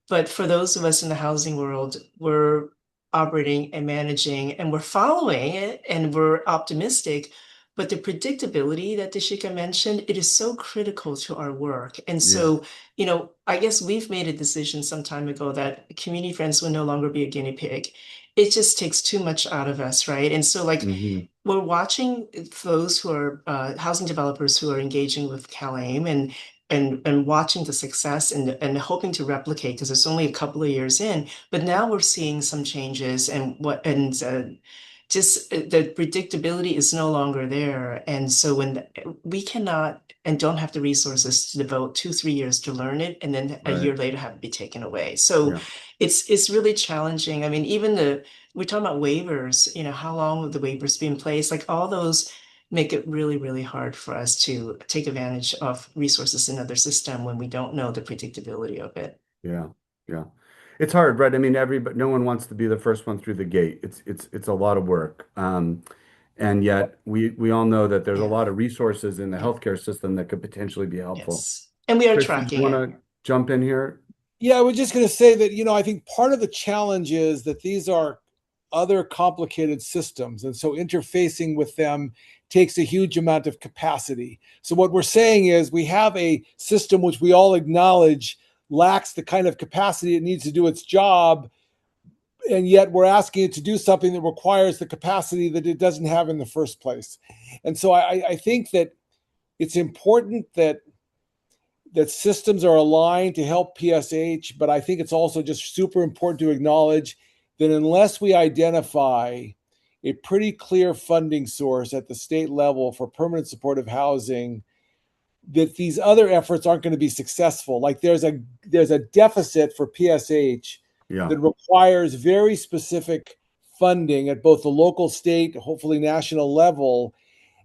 But for those of us in the housing world, we're operating and managing and we're following it and we're optimistic. But the predictability that Deshika mentioned, it is so critical to our work. And yeah. so, you know, I guess we've made a decision some time ago that community friends will no longer be a guinea pig. It just takes too much out of us, right? And so, like, Hmm. we're watching those who are housing developers who are engaging with CalAIM and watching the success and hoping to replicate because it's only a couple of years in. But now we're seeing some changes and just the predictability is no longer there. And so we cannot and don't have the resources to devote 2, 3 years to learn it and then a Right. year later have it be taken away. So Yeah. it's really challenging. I mean, even we're talking about waivers, you know, how long will the waivers be in place? Like all those make it really, really hard for us to take advantage of resources in other system when we don't know the predictability of it. Yeah. Yeah. It's hard, right? I mean, but no one wants to be the first one through the gate. It's a lot of work. And yet we all know that there's a Yeah, lot of resources in the yeah, healthcare system that could potentially be helpful. yes. And we are Chris, did you tracking want it. to jump in here? Yeah, I was just going to say that, I think part of the challenge is that these are other complicated systems. And so interfacing with them takes a huge amount of capacity. So, what we're saying is we have a system which we all acknowledge lacks the kind of capacity it needs to do its job. And yet we're asking it to do something that requires the capacity that it doesn't have in the first place. And so I think that it's important that systems are aligned to help PSH, but I think it's also just super important to acknowledge that unless we identify a pretty clear funding source at the state level for permanent supportive housing, that these other efforts aren't going to be successful. Like there's a deficit for PSH Yeah. that requires very specific funding at both the local, state, hopefully national level,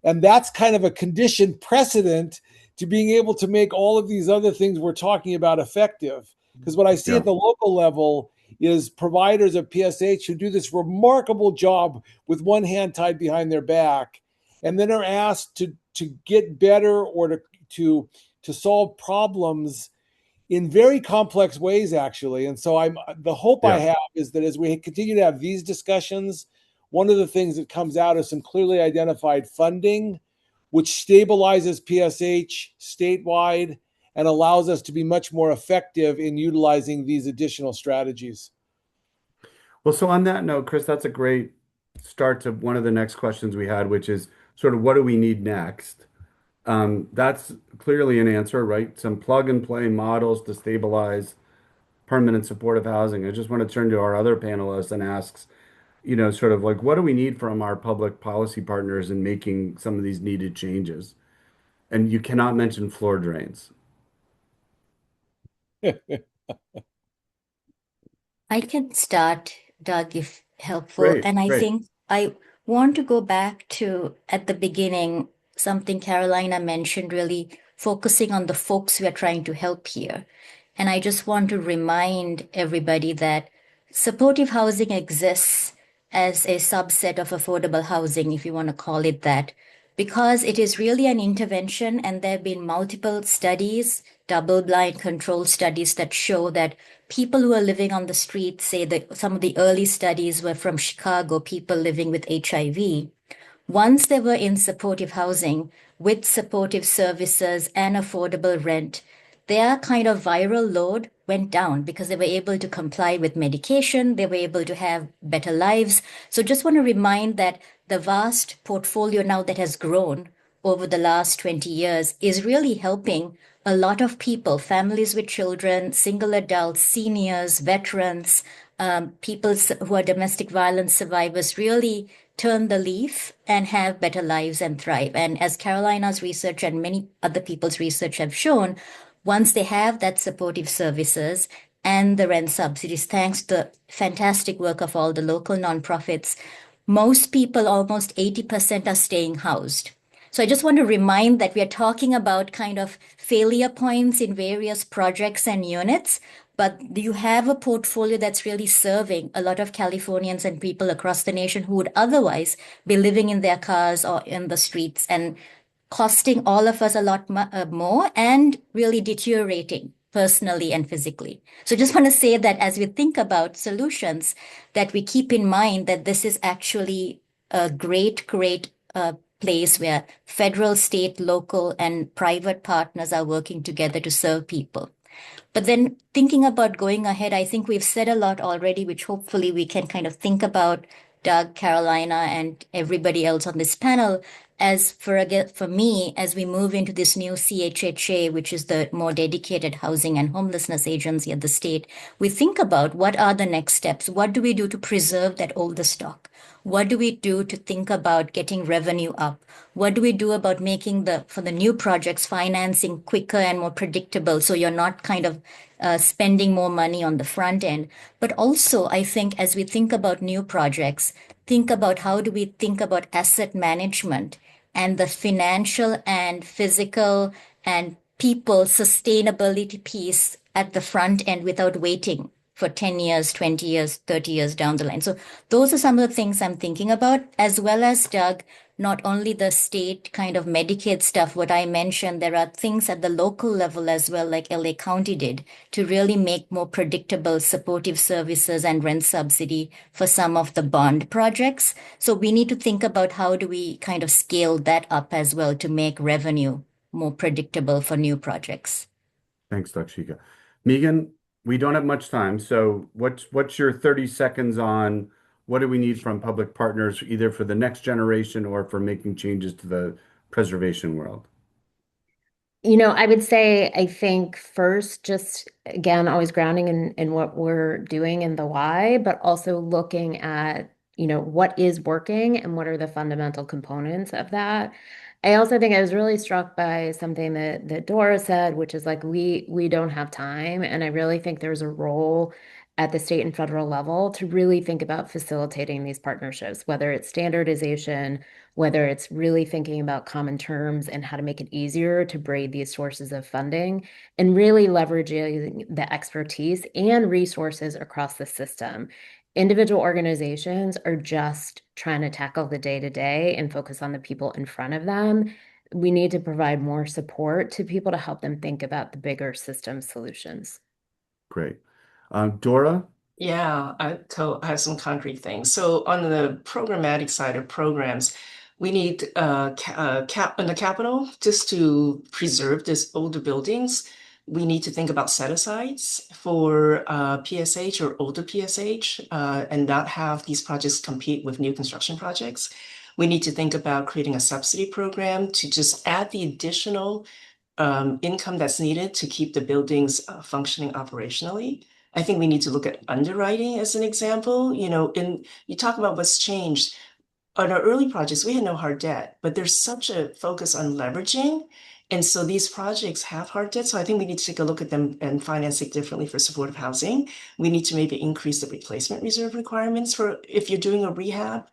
and that's kind of a conditioned precedent to being able to make all of these other things we're talking about effective. Because what I see Yeah. at the local level is providers of PSH who do this remarkable job with one hand tied behind their back, and then are asked to get better or to solve problems in very complex ways, actually. And so the hope I Yeah. have is that as we continue to have these discussions, one of the things that comes out is some clearly identified funding, which stabilizes PSH statewide and allows us to be much more effective in utilizing these additional strategies. Well, so on that note, Chris, that's a great start to one of the next questions we had, which is sort of what do we need next? That's clearly an answer, right? Some plug and play models to stabilize permanent supportive housing. I just want to turn to our other panelists and ask, sort of like, what do we need from our public policy partners in making some of these needed changes? And you cannot mention floor drains. I can start, Doug, if helpful. Great, And I great. think I want to go back to at the beginning, something Carolina mentioned, really focusing on the folks we are trying to help here. And I just want to remind everybody that supportive housing exists as a subset of affordable housing, if you want to call it that, because it is really an intervention, and there have been multiple studies, double-blind controlled studies that show that people who are living on the street, say that some of the early studies were from Chicago, people living with HIV. Once they were in supportive housing with supportive services and affordable rent, their kind of viral load went down because they were able to comply with medication, they were able to have better lives. So just want to remind that the vast portfolio now that has grown over the last 20 years is really helping a lot of people, families with children, single adults, seniors, veterans, people who are domestic violence survivors, really turn the leaf and have better lives and thrive. And as Carolina's research and many other people's research have shown, once they have that supportive services and the rent subsidies, thanks to the fantastic work of all the local nonprofits, most people, almost 80%, are staying housed. So I just want to remind that we are talking about kind of failure points in various projects and units, but you have a portfolio that's really serving a lot of Californians and people across the nation who would otherwise be living in their cars or in the streets and costing all of us a lot more and really deteriorating personally and physically. So just want to say that as we think about solutions, that we keep in mind that this is actually a great place where federal, state, local, and private partners are working together to serve people. But then thinking about going ahead, I think we've said a lot already, which hopefully we can kind of think about, Doug, Carolina, and everybody else on this panel, as for me, as we move into this new CHHA, which is the more dedicated housing and homelessness agency at the state, we think about what are the next steps? What do we do to preserve that older stock? What do we do to think about getting revenue up? What do we do about making for the new projects financing quicker and more predictable so you're not kind of spending more money on the front end? But also, I think as we think about new projects, think about how do we think about asset management and the financial and physical and people sustainability piece at the front end without waiting for 10 years, 20 years, 30 years down the line. So those are some of the things I'm thinking about, as well as, Doug, not only the state kind of Medicaid stuff, what I mentioned, there are things at the local level as well, like LA County did, to really make more predictable supportive services and rent subsidy for some of the bond projects. So we need to think about how do we kind of scale that up as well to make revenue more predictable for new projects. Thanks, Dakshika. Megan, we don't have much time, so what's your 30 seconds on what do we need from public partners, either for the next generation or for making changes to the preservation world? I would say, I think first, just again, always grounding in what we're doing and the why, but also looking at, what is working and what are the fundamental components of that. I also think I was really struck by something that Dora said, which is like we don't have time. And I really think there's a role at the state and federal level to really think about facilitating these partnerships, whether it's standardization, whether it's really thinking about common terms and how to make it easier to braid these sources of funding, and really leveraging the expertise and resources across the system. Individual organizations are just trying to tackle the day to day and focus on the people in front of them. We need to provide more support to people to help them think about the bigger system solutions. Great. Dora? Yeah, I have some concrete things. So on the programmatic side of programs, we need cap in the capital just to preserve these older buildings. We need to think about set-asides for PSH or older PSH and not have these projects compete with new construction projects. We need to think about creating a subsidy program to just add the additional income that's needed to keep the buildings functioning operationally. I think we need to look at underwriting as an example. You talk about what's changed. On our early projects, we had no hard debt, but there's such a focus on leveraging. And so these projects have hard debt. So I think we need to take a look at them and finance it differently for supportive housing. We need to maybe increase the replacement reserve requirements for if you're doing a rehab.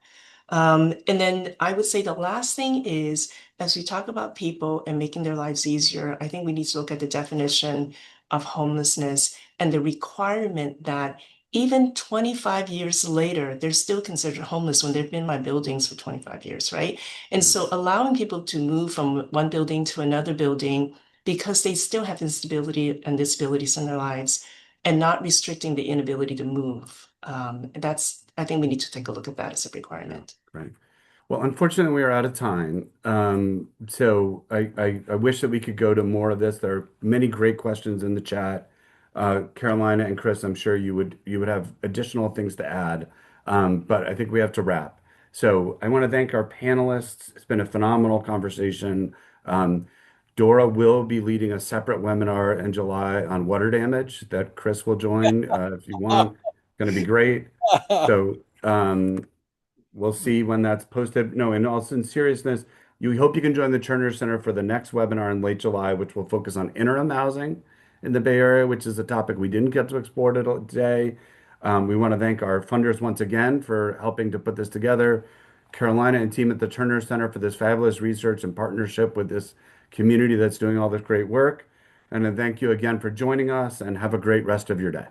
And then I would say the last thing is, as we talk about people and making their lives easier, I think we need to look at the definition of homelessness and the requirement that even 25 years later, they're still considered homeless when they've been in my buildings for 25 years, right? And so allowing people to move from one building to another building because they still have instability and disabilities in their lives and not restricting the inability to move. I think we need to take a look at that as a requirement. Right. Well, unfortunately, we are out of time. So I wish that we could go to more of this. There are many great questions in the chat. Carolina and Chris, I'm sure you would have additional things to add. But I think we have to wrap. So I want to thank our panelists. It's been a phenomenal conversation. Um, Dora will be leading a separate webinar in July on water damage that Chris will join if you want. It's going to be great. So we'll see when that's posted. No, in all seriousness, you hope you can join the Turner Center for the next webinar in late July, which will focus on interim housing in the Bay Area, which is a topic we didn't get to explore today. We want to thank our funders once again for helping to put this together. Carolina and team at the Turner Center for this fabulous research and partnership with this community that's doing all this great work. And then thank you again for joining us and have a great rest of your day.